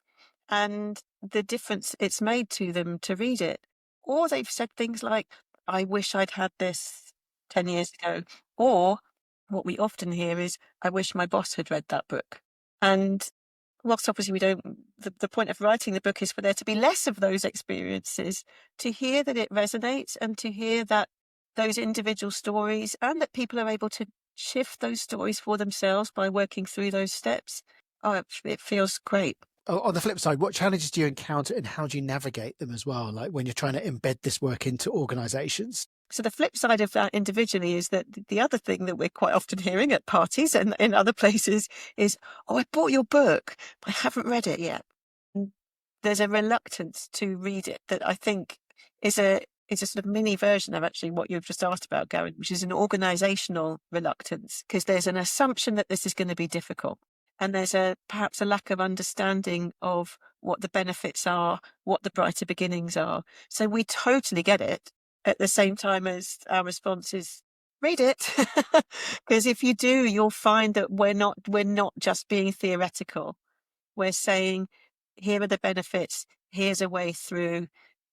and the difference it's made to them to read it. Or they've said things like, I wish I'd had this 10 years ago. Or what we often hear is, I wish my boss had read that book. And whilst obviously the point of writing the book is for there to be less of those experiences, to hear that it resonates and to hear that those individual stories, and that people are able to shift those stories for themselves by working through those steps, it feels great. On the flip side, what challenges do you encounter and how do you navigate them as well? Like when you're trying to embed this work into organisations? So the flip side of that individually is that the other thing that we're quite often hearing at parties and in other places is, oh, I bought your book, but I haven't read it yet. And there's a reluctance to read it that I think is a sort of mini version of actually what you've just asked about, Garen, which is an organisational reluctance, because there's an assumption that this is going to be difficult. And there's perhaps a lack of understanding of what the benefits are, what the brighter beginnings are. So we totally get it, at the same time as our response is, read it. Because if you do, you'll find that we're not just being theoretical. We're saying, here are the benefits, here's a way through,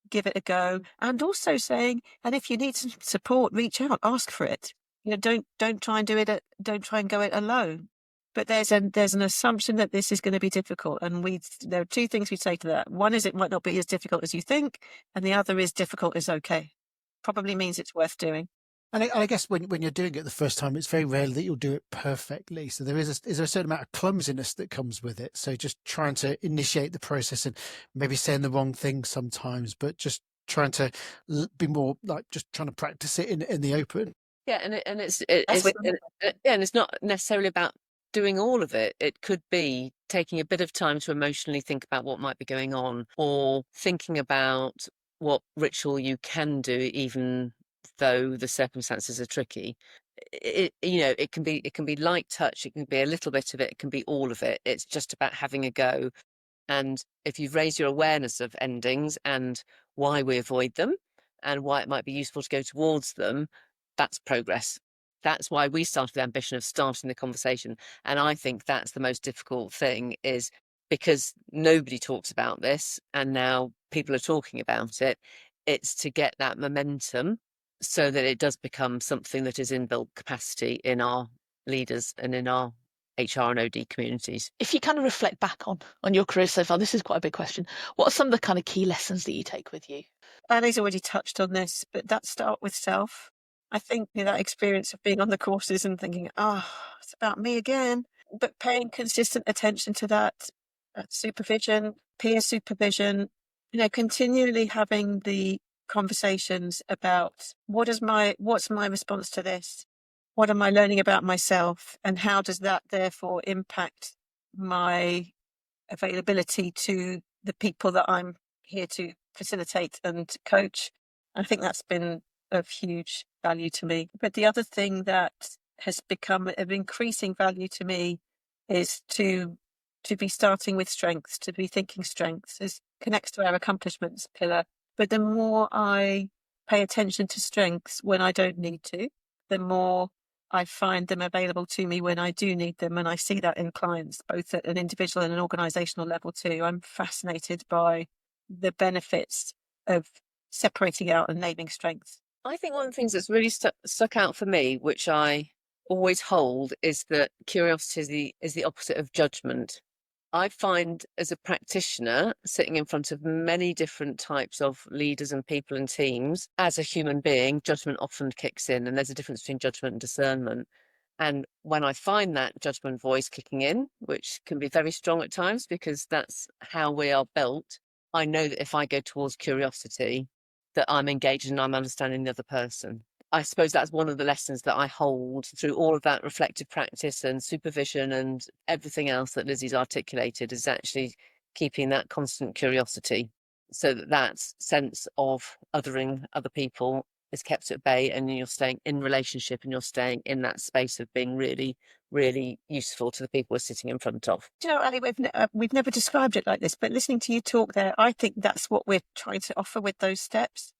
give it a go. And also saying, and if you need some support, reach out, ask for it. Don't try and don't try and go it alone. But there's an assumption that this is going to be difficult, and there are two things we'd say to that. One is it might not be as difficult as you think, and the other is difficult is okay. Probably means it's worth doing. And I guess when you're doing it the first time, it's very rare that you'll do it perfectly. So is there a certain amount of clumsiness that comes with it? So just trying to initiate the process and maybe saying the wrong thing sometimes, but just trying to be more like just trying to practice it in the open. Yeah, and it's not necessarily about doing all of it. It could be taking a bit of time to emotionally think about what might be going on, or thinking about what ritual you can do even though the circumstances are tricky. It can be light touch, it can be a little bit of it, it can be all of it. It's just about having a go. And if you've raised your awareness of endings and why we avoid them and why it might be useful to go towards them, that's progress. That's why we started with the ambition of starting the conversation. And I think that's the most difficult thing, is because nobody talks about this and now people are talking about it. It's to get that momentum so that it does become something that is in built capacity in our leaders and in our HR and OD communities. If you kind of reflect back on your career so far, this is quite a big question. What are some of the kind of key lessons that you take with you? Ali's already touched on this, but that start with self. I think that experience of being on the courses and thinking, it's about me again, but paying consistent attention to that supervision, peer supervision, continually having the conversations about what's my response to this? What am I learning about myself? And how does that therefore impact my availability to the people that I'm here to facilitate and coach? I think that's been of huge value to me. But the other thing that has become of increasing value to me is to be starting with strengths, to be thinking strengths. It connects to our accomplishments pillar. But the more I pay attention to strengths when I don't need to, the more I find them available to me when I do need them. And I see that in clients, both at an individual and an organisational level too. I'm fascinated by the benefits of separating out and naming strengths. I think one of the things that's really stuck out for me, which I always hold, is that curiosity is the opposite of judgment. I find as a practitioner, sitting in front of many different types of leaders and people and teams, as a human being, judgment often kicks in, and there's a difference between judgment and discernment. And when I find that judgment voice kicking in, which can be very strong at times because that's how we are built, I know that if I go towards curiosity, that I'm engaged and I'm understanding the other person. I suppose that's one of the lessons that I hold through all of that reflective practice and supervision and everything else that Lizzie's articulated, is actually keeping that constant curiosity so that sense of othering other people is kept at bay, and you're staying in relationship and you're staying in that space of being really, really useful to the people we're sitting in front of. Do you know, Ali, we've never described it like this, but listening to you talk there, I think that's what we're trying to offer with those steps.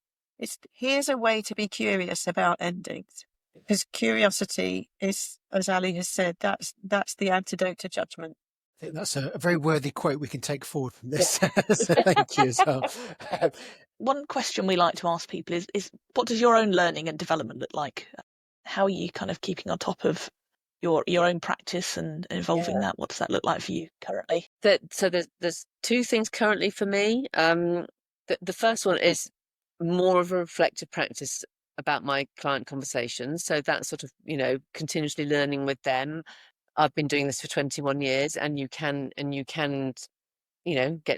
Here's a way to be curious about endings, because curiosity is, as Ali has said, that's the antidote to judgment. I think that's a very worthy quote we can take forward from this. So thank you as well. One question we like to ask people is what does your own learning and development look like? How are you kind of keeping on top of your own practice and evolving that? What does that look like for you currently? So there's two things currently for me. The first one is more of a reflective practice about my client conversations. So that's sort of, continuously learning with them. I've been doing this for 21 years, and you can, get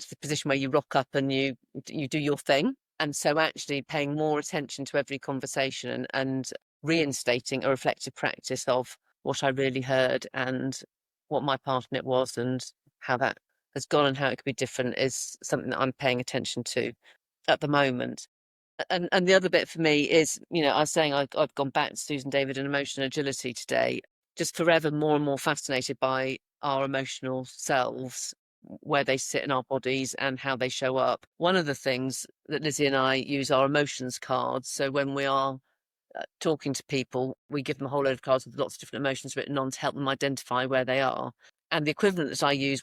to the position where you rock up and you do your thing. And so actually paying more attention to every conversation and reinstating a reflective practice of what I really heard and what my part in it was and how that has gone and how it could be different is something that I'm paying attention to at the moment. And the other bit for me is, I was saying I've gone back to Susan David and emotional agility today, just forever more and more fascinated by our emotional selves, where they sit in our bodies and how they show up. One of the things that Lizzie and I use are emotions cards. So when we are talking to people, we give them a whole load of cards with lots of different emotions written on to help them identify where they are. And the equivalent that I use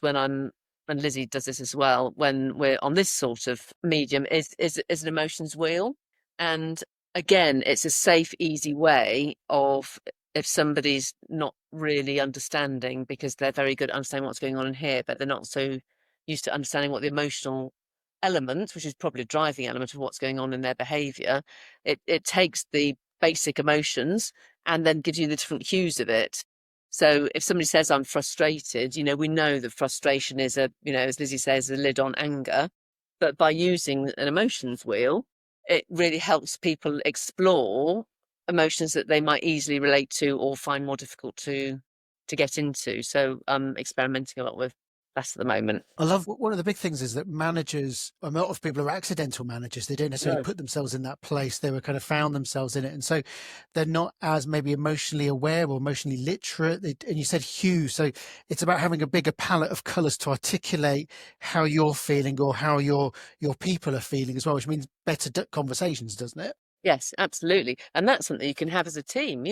and Lizzie does this as well, when we're on this sort of medium, is an emotions wheel. And again, it's a safe, easy way of, if somebody's not really understanding, because they're very good at understanding what's going on in here, but they're not so used to understanding what the emotional element, which is probably a driving element of what's going on in their behaviour, it takes the basic emotions and then gives you the different hues of it. So if somebody says I'm frustrated, we know that frustration is as Lizzie says, a lid on anger. But by using an emotions wheel, it really helps people explore emotions that they might easily relate to or find more difficult to get into. So I'm experimenting a lot with that at the moment. I love one of the big things is that managers, a lot of people are accidental managers. They don't necessarily put themselves in that place. They were kind of found themselves in it. And so they're not as maybe emotionally aware or emotionally literate. And you said hue. So it's about having a bigger palette of colours to articulate how you're feeling or how your people are feeling as well, which means better conversations, doesn't it? Yes, absolutely. And that's something you can have as a team,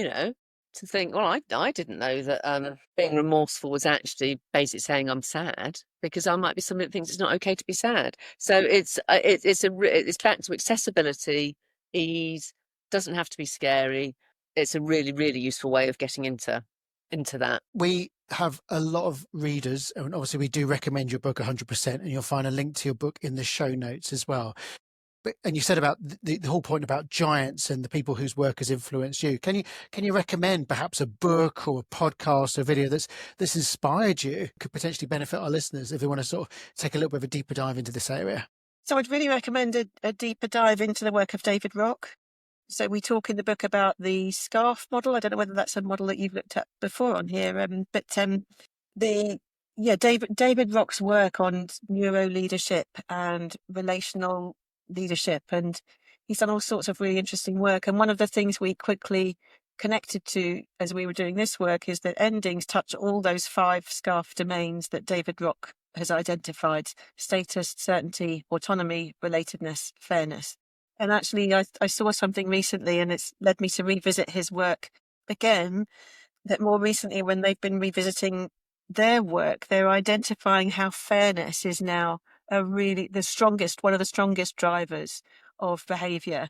to think, well, I didn't know that being remorseful was actually basically saying I'm sad, because I might be somebody that thinks it's not okay to be sad. So it's back to accessibility, ease, doesn't have to be scary. It's a really, really useful way of getting into into that. We have a lot of readers, and obviously we do recommend your book 100%, and you'll find a link to your book in the show notes as well. And you said about the whole point about giants and the people whose work has influenced you. Can you recommend perhaps a book or a podcast or a video that's inspired you, could potentially benefit our listeners if they want to sort of take a little bit of a deeper dive into this area? So I'd really recommend a deeper dive into the work of David Rock. So we talk in the book about the SCARF model. I don't know whether that's a model that you've looked at before on here, David Rock's work on neuro leadership and relational leadership, and he's done all sorts of really interesting work. And one of the things we quickly connected to as we were doing this work is that endings touch all those 5 SCARF domains that David Rock has identified: status, certainty, autonomy, relatedness, fairness. And actually I saw something recently, and it's led me to revisit his work again, that more recently when they've been revisiting their work, they're identifying how fairness is now one of the strongest drivers of behaviour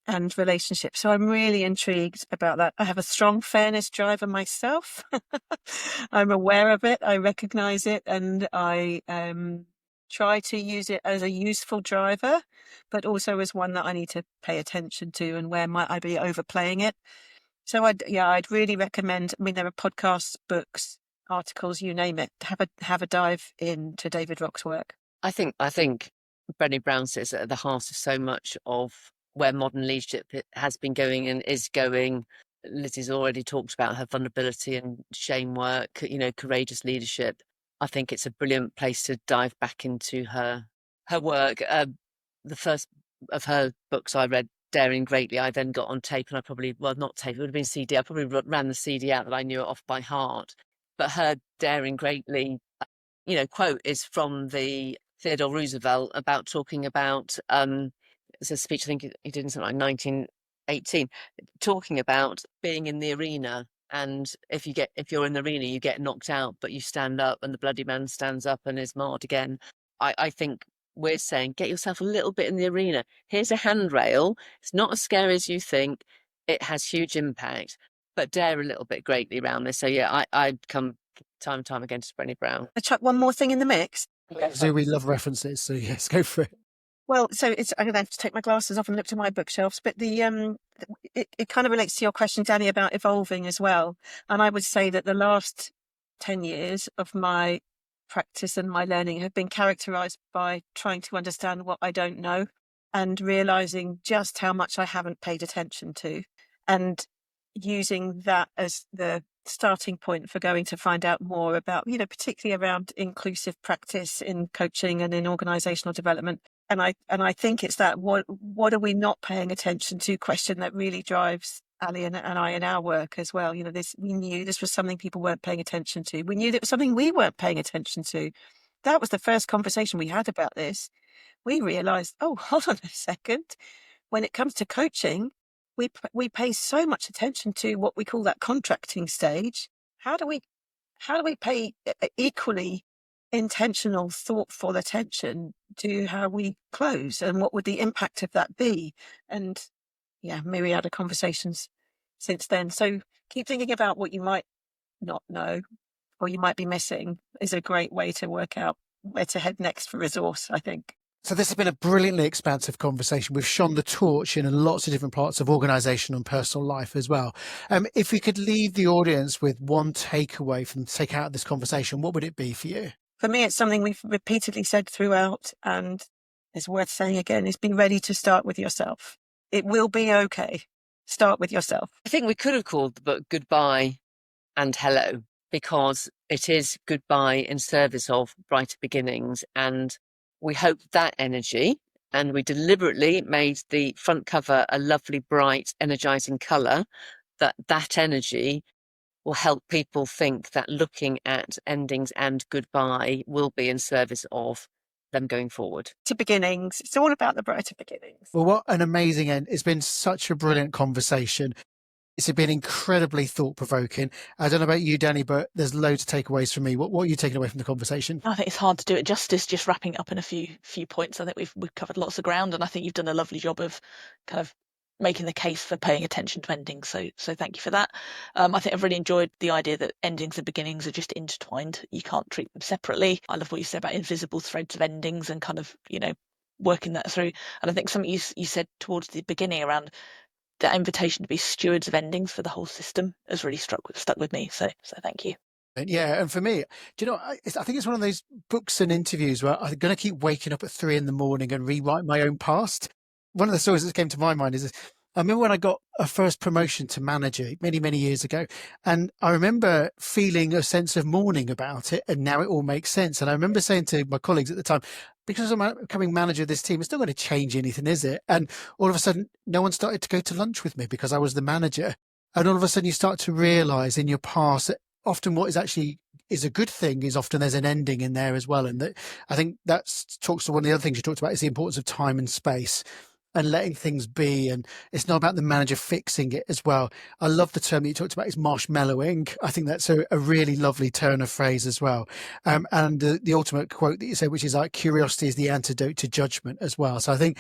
and relationships. So I'm really intrigued about that. I have a strong fairness driver myself. I'm aware of it, I recognise it, and I try to use it as a useful driver, but also as one that I need to pay attention to, and where might I be overplaying it. So I'd really recommend, there are podcasts, books, articles, you name it. Have a dive into David Rock's work. I think Brené Brown sits at the heart of so much of where modern leadership has been going and is going. Lizzie's already talked about her vulnerability and shame work, courageous leadership. I think it's a brilliant place to dive back into her work. The first of her books I read, Daring Greatly, I then got on tape, and not tape, it would have been CD. I probably ran the CD out that I knew it off by heart. But her Daring Greatly, quote is from the Theodore Roosevelt about talking about, it's a speech I think he did in something like 1918, talking about being in the arena. And if you're in the arena, you get knocked out, but you stand up, and the bloody man stands up and is marred again. I think we're saying, get yourself a little bit in the arena. Here's a handrail. It's not as scary as you think. It has huge impact, but dare a little bit greatly around this. So yeah, I'd come time and time again to Brené Brown. I chuck one more thing in the mix. So we love references, so yes, go for it. Well, so I'm going to have to take my glasses off and look to my bookshelves, but it kind of relates to your question, Danny, about evolving as well. And I would say that the last 10 years of my practice and my learning have been characterised by trying to understand what I don't know, and realising just how much I haven't paid attention to, and using that as the starting point for going to find out more about, particularly around inclusive practice in coaching and in organisational development. And I think it's that what are we not paying attention to question that really drives Ali and I in our work as well. We knew this was something people weren't paying attention to. We knew that it was something we weren't paying attention to. That was the first conversation we had about this. We realised, oh, hold on a second. When it comes to coaching, we pay so much attention to what we call that contracting stage. How do we pay equally intentional, thoughtful attention to how we close, and what would the impact of that be? And myriad of conversations since then. So keep thinking about what you might not know or you might be missing is a great way to work out where to head next for resource, I think. So this has been a brilliantly expansive conversation. We've shone the torch in lots of different parts of organisation and personal life as well. If we could leave the audience with one takeaway from take out of this conversation, what would it be for you? For me, it's something we've repeatedly said throughout, and it's worth saying again, is be ready to start with yourself. It will be okay. Start with yourself. I think we could have called the book Goodbye and Hello, because it is goodbye in service of brighter beginnings. And we hope that energy, and we deliberately made the front cover a lovely, bright, energising colour, that energy will help people think that looking at endings and goodbye will be in service of them going forward. To beginnings. It's all about the brighter beginnings. Well, what an amazing end. It's been such a brilliant conversation. It's been incredibly thought-provoking. I don't know about you, Danny, but there's loads of takeaways from me. What are you taking away from the conversation? I think it's hard to do it justice, just wrapping up in a few points. I think we've covered lots of ground, and I think you've done a lovely job of kind of making the case for paying attention to endings. So thank you for that. I think I've really enjoyed the idea that endings and beginnings are just intertwined. You can't treat them separately. I love what you said about invisible threads of endings and kind of, working that through. And I think something you said towards the beginning around the invitation to be stewards of endings for the whole system has really stuck with me. So thank you. Yeah, and for me, do you know, I think it's one of those books and interviews where I'm going to keep waking up at 3 a.m. and rewrite my own past. One of the stories that came to my mind is I remember when I got a first promotion to manager many, many years ago, and I remember feeling a sense of mourning about it, and now it all makes sense. And I remember saying to my colleagues at the time, because I'm becoming manager of this team, it's not going to change anything, is it? And all of a sudden, no one started to go to lunch with me because I was the manager. And all of a sudden, you start to realize in your past that often what is a good thing is often there's an ending in there as well. And that I think that talks to one of the other things you talked about is the importance of time and space and letting things be. And it's not about the manager fixing it as well. I love the term that you talked about is marshmallowing. I think that's a really lovely turn of phrase as well. And the ultimate quote that you said, which is like curiosity is the antidote to judgment as well. So I think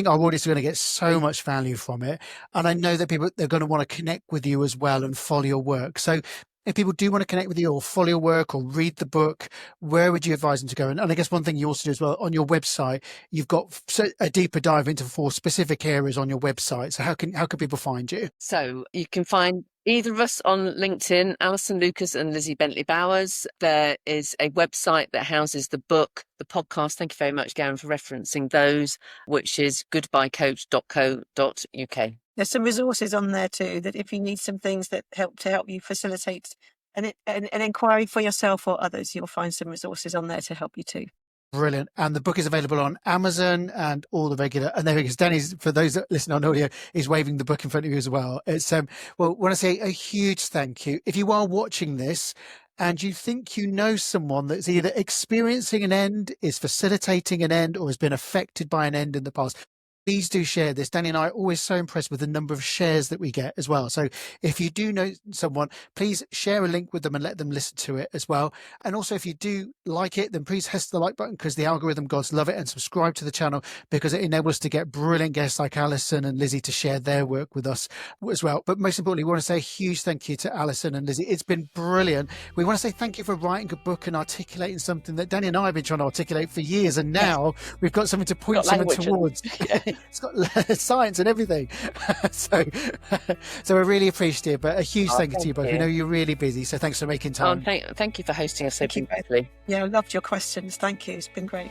our audience are going to get so much value from it. And I know that they're going to want to connect with you as well and follow your work. So if people do want to connect with you or follow your work or read the book, where would you advise them to go? And I guess one thing you also do as well, on your website, you've got a deeper dive into 4 specific areas on your website. So how can people find you? So you can find either of us on LinkedIn, Alison Lucas and Lizzie Bentley Bowers. There is a website that houses the book, the podcast. Thank you very much, Garen, for referencing those, which is goodbyecoach.co.uk. There's some resources on there too, that if you need some things that help you facilitate an inquiry for yourself or others, you'll find some resources on there to help you too. Brilliant. And the book is available on Amazon and all the regular. And there he goes. Danny's, for those that listen on audio, is waving the book in front of you as well. It's well, I want to say a huge thank you. If you are watching this and you think you know someone that's either experiencing an end, is facilitating an end, or has been affected by an end in the past, please do share this. Danny and I are always so impressed with the number of shares that we get as well. So if you do know someone, please share a link with them and let them listen to it as well. And also, if you do like it, then please hit the like button because the algorithm gods love it, and subscribe to the channel because it enables us to get brilliant guests like Alison and Lizzie to share their work with us as well. But most importantly, we want to say a huge thank you to Alison and Lizzie. It's been brilliant. We want to say thank you for writing a book and articulating something that Danny and I have been trying to articulate for years. And now we've got something to point someone towards. It's got science and everything. so we're really appreciative, but a huge thank you to you both. We know you're really busy, so thanks for making time. Thank you for hosting us so beautifully. Yeah, I loved your questions. Thank you. It's been great.